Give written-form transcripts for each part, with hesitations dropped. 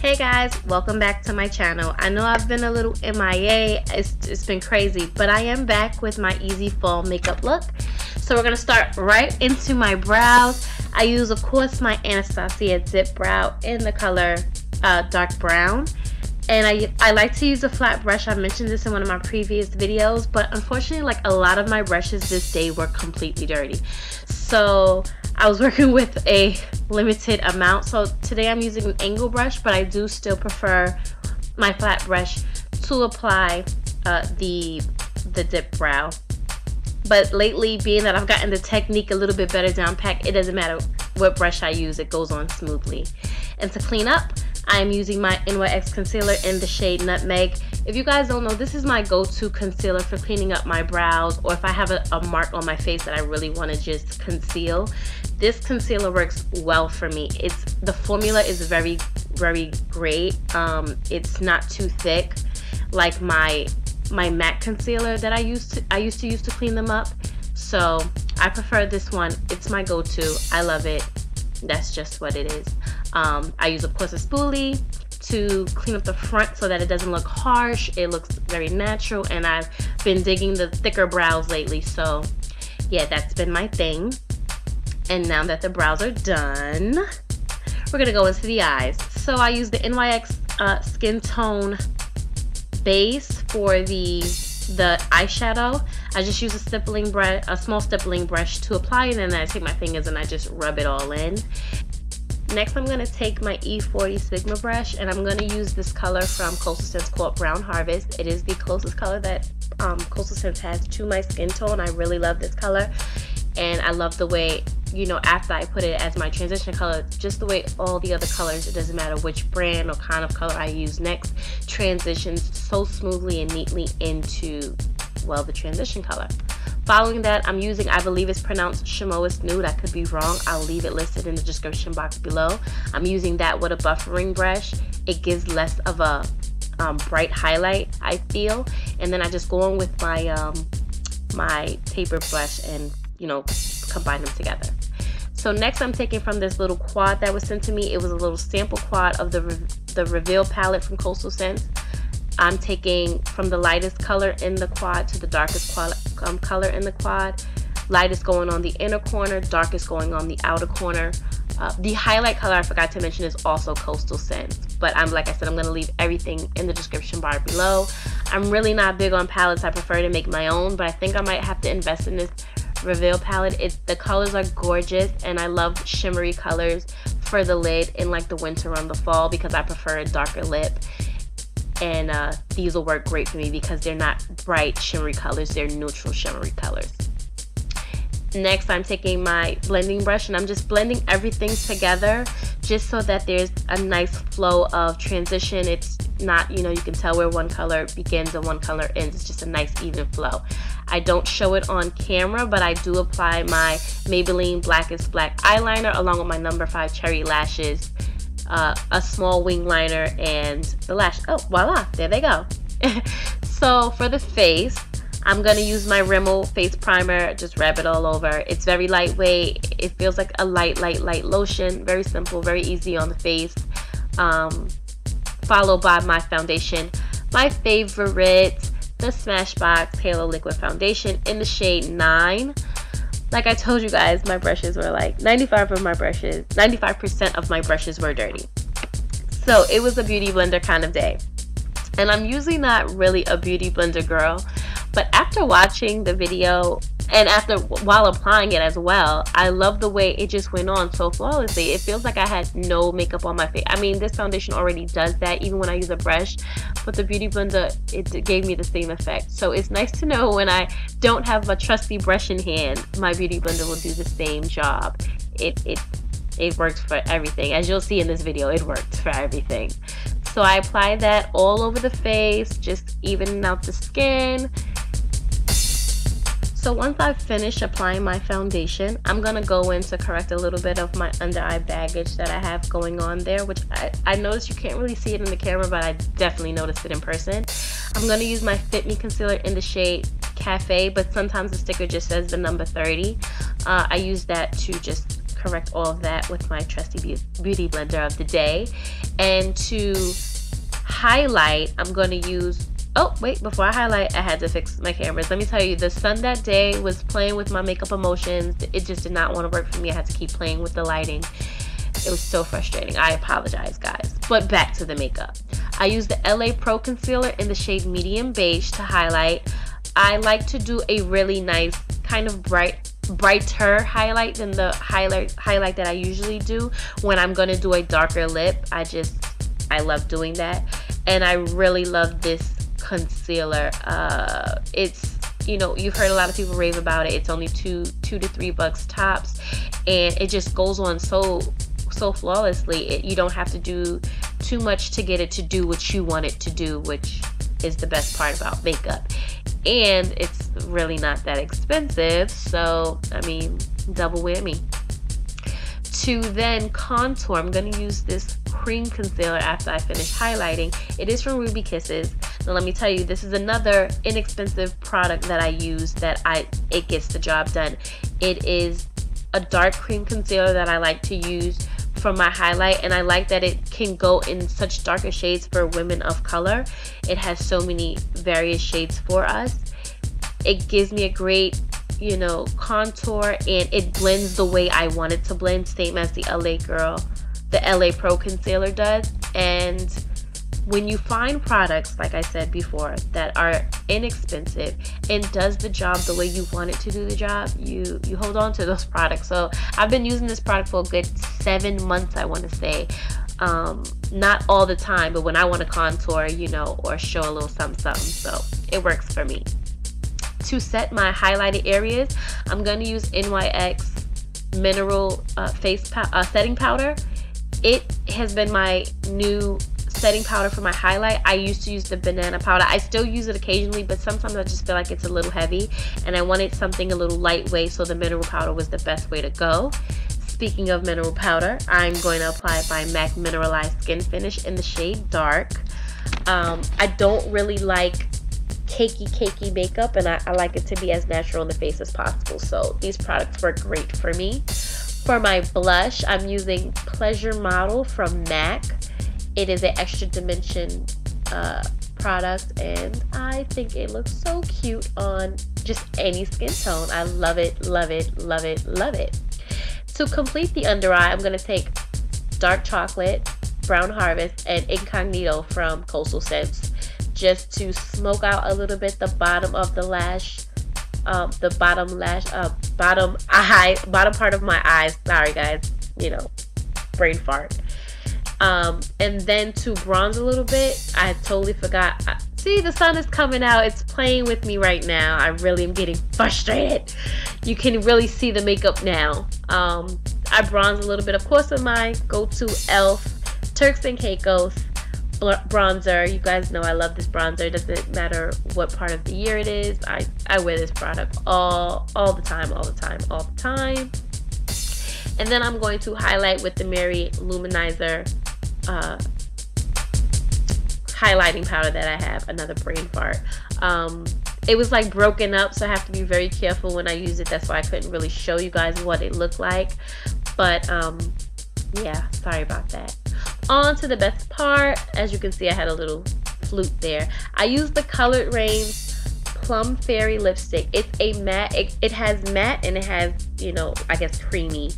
Hey guys, welcome back to my channel. I know I've been a little MIA, it's been crazy, but I am back with my easy fall makeup look. So we're gonna start right into my brows. I use, of course, my Anastasia Dipbrow in the color dark brown. And I like to use a flat brush. I mentioned this in one of my previous videos, but unfortunately, like a lot of my brushes this day were completely dirty. So I was working with a limited amount. So today I'm using an angle brush, but I do still prefer my flat brush to apply the dip brow. But lately, being that I've gotten the technique a little bit better down pat, it doesn't matter what brush I use, it goes on smoothly. And to clean up, I'm using my NYX concealer in the shade Nutmeg. If you guys don't know, this is my go-to concealer for cleaning up my brows, or if I have a mark on my face that I really want to just conceal. This concealer works well for me. The formula is very, very great. It's not too thick like my MAC concealer that I used to use to clean them up. So I prefer this one. It's my go-to. I love it. That's just what it is. I use, of course, a spoolie to clean up the front so that it doesn't look harsh. It looks very natural, and I've been digging the thicker brows lately. So yeah, that's been my thing. And now that the brows are done, we're gonna go into the eyes. So I use the NYX Skin Tone base for the eyeshadow. I just use a small stippling brush to apply it, and then I take my fingers and I just rub it all in. Next, I'm going to take my E40 Sigma brush, and I'm going to use this color from Coastal Scents called Brown Harvest. It is the closest color that Coastal Scents has to my skin tone. I really love this color, and I love the way, you know, after I put it as my transition color, just the way all the other colors, it doesn't matter which brand or kind of color I use next, transitions so smoothly and neatly into, well, the transition color. Following that, I'm using, I believe it's pronounced Chamois Nude. I could be wrong. I'll leave it listed in the description box below. I'm using that with a buffering brush. It gives less of a bright highlight, I feel. And then I just go on with my my taper brush and, you know, combine them together. So next, I'm taking from this little quad that was sent to me. It was a little sample quad of the Reveal palette from Coastal Scents. I'm taking from the lightest color in the quad to the darkest color in the quad. Lightest going on the inner corner, darkest going on the outer corner. The highlight color I forgot to mention is also Coastal Scents, but like I said, I'm going to leave everything in the description bar below. I'm really not big on palettes. I prefer to make my own, but I think I might have to invest in this Reveal palette. The colors are gorgeous, and I love shimmery colors for the lid in like the winter or the fall because I prefer a darker lip. And these will work great for me because they're not bright shimmery colors, they're neutral shimmery colors. Next, I'm taking my blending brush and I'm just blending everything together just so that there's a nice flow of transition. It's not, you know, you can tell where one color begins and one color ends. It's just a nice even flow. I don't show it on camera, but I do apply my Maybelline Blackest Black eyeliner along with my number 5 cherry lashes, a small wing liner, and the lash. Oh, voila, there they go. So for the face, I'm gonna use my Rimmel face primer, just wrap it all over. It's very lightweight. It feels like a light lotion. Very simple, very easy on the face. Followed by my foundation, my favorite, the Smashbox Halo Liquid Foundation in the shade 9. Like I told you guys, my brushes were like 95% of my brushes were dirty. So it was a beauty blender kind of day. And I'm usually not really a beauty blender girl, but after watching the video and while applying it as well, I love the way it just went on so flawlessly. It feels like I had no makeup on my face. I mean, this foundation already does that even when I use a brush, but the beauty blender, it gave me the same effect. So it's nice to know when I don't have a trusty brush in hand, my beauty blender will do the same job. It works for everything. As you'll see in this video, it worked for everything. So I apply that all over the face, just evening out the skin. So once I've finished applying my foundation, I'm going to go in to correct a little bit of my under eye baggage that I have going on there, which I noticed you can't really see it in the camera, but I definitely noticed it in person. I'm going to use my FitMe concealer in the shade Café, but sometimes the sticker just says the number 30. I use that to just correct all of that with my trusty beauty blender of the day. And to highlight, I'm going to use, oh wait, before I highlight, I had to fix my cameras. Let me tell you, the sun that day was playing with my makeup emotions. It just did not want to work for me. I had to keep playing with the lighting. It was so frustrating. I apologize, guys. But back to the makeup. I used the LA Pro Concealer in the shade Medium Beige to highlight. I like to do a really nice, kind of brighter highlight than the highlight that I usually do when I'm going to do a darker lip. I love doing that. And I really love this concealer. It's, you know, you've heard a lot of people rave about it. It's only $2 to $3 tops, and it just goes on so flawlessly. You don't have to do too much to get it to do what you want it to do, which is the best part about makeup. And it's really not that expensive, so I mean, double whammy. To then contour, I'm going to use this cream concealer after I finish highlighting. It is from Ruby Kisses. Now let me tell you, this is another inexpensive product that I use that it gets the job done. It is a dark cream concealer that I like to use for my highlight, and I like that it can go in such darker shades for women of color. It has so many various shades for us. It gives me a great, you know, contour, and it blends the way I want it to blend, same as the LA Pro Concealer does. And when you find products, like I said before, that are inexpensive and does the job the way you want it to do the job, you hold on to those products. So I've been using this product for a good 7 months, I want to say. Not all the time, but when I want to contour, you know, or show a little something, so it works for me. To set my highlighted areas, I'm going to use NYX Mineral Setting Powder. It has been my new setting powder for my highlight. I used to use the banana powder. I still use it occasionally, but sometimes I just feel like it's a little heavy, and I wanted something a little lightweight, so the mineral powder was the best way to go. Speaking of mineral powder, I'm going to apply it by MAC Mineralized Skin Finish in the shade Dark. I don't really like cakey makeup, and I like it to be as natural in the face as possible, so these products work great for me. For my blush, I'm using Pleasure Model from MAC. It is an extra dimension product, and I think it looks so cute on just any skin tone. I love it, love it, love it, love it. To complete the under eye, I'm going to take Dark Chocolate, Brown Harvest, and Incognito from Coastal Scents, just to smoke out a little bit the bottom of the lash, bottom part of my eyes. Sorry guys, you know, brain fart. And then to bronze a little bit, I totally forgot. See, the sun is coming out. It's playing with me right now. I really am getting frustrated. You can really see the makeup now. I bronze a little bit, of course, with my go-to e.l.f. Turks and Caicos bronzer. You guys know I love this bronzer. It doesn't matter what part of the year it is. I wear this product all the time. And then I'm going to highlight with the Mary Luminizer highlighting powder that I have. Another brain fart. It was like broken up, so I have to be very careful when I use it. That's why I couldn't really show you guys what it looked like. But yeah, sorry about that. On to the best part. As you can see, I had a little flute there. I used the Colored Rain's Plum Fairy lipstick. It's a matte. It has matte, and it has, you know, I guess creamy.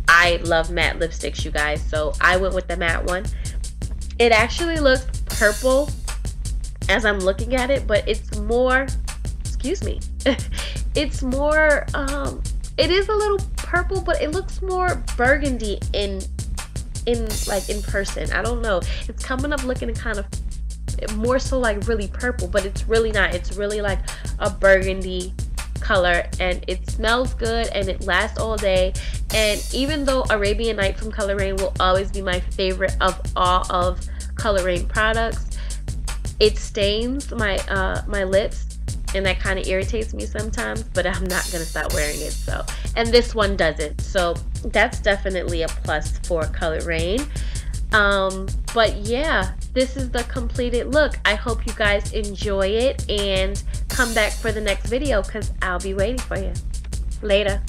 I love matte lipsticks, you guys, so I went with the matte one. It actually looks purple as I'm looking at it, but it's more, excuse me, it's more, it is a little purple, but it looks more burgundy in person. I don't know. It's coming up looking kind of more so like really purple, but it's really not. It's really like a burgundy color, and it smells good, and it lasts all day. And even though Arabian Night from Color Rain will always be my favorite of all of Color Rain products, it stains my my lips, and that kind of irritates me sometimes, but I'm not gonna stop wearing it. So, and this one doesn't, so that's definitely a plus for Color Rain. But yeah, this is the completed look. I hope you guys enjoy it, and come back for the next video because I'll be waiting for you. Later.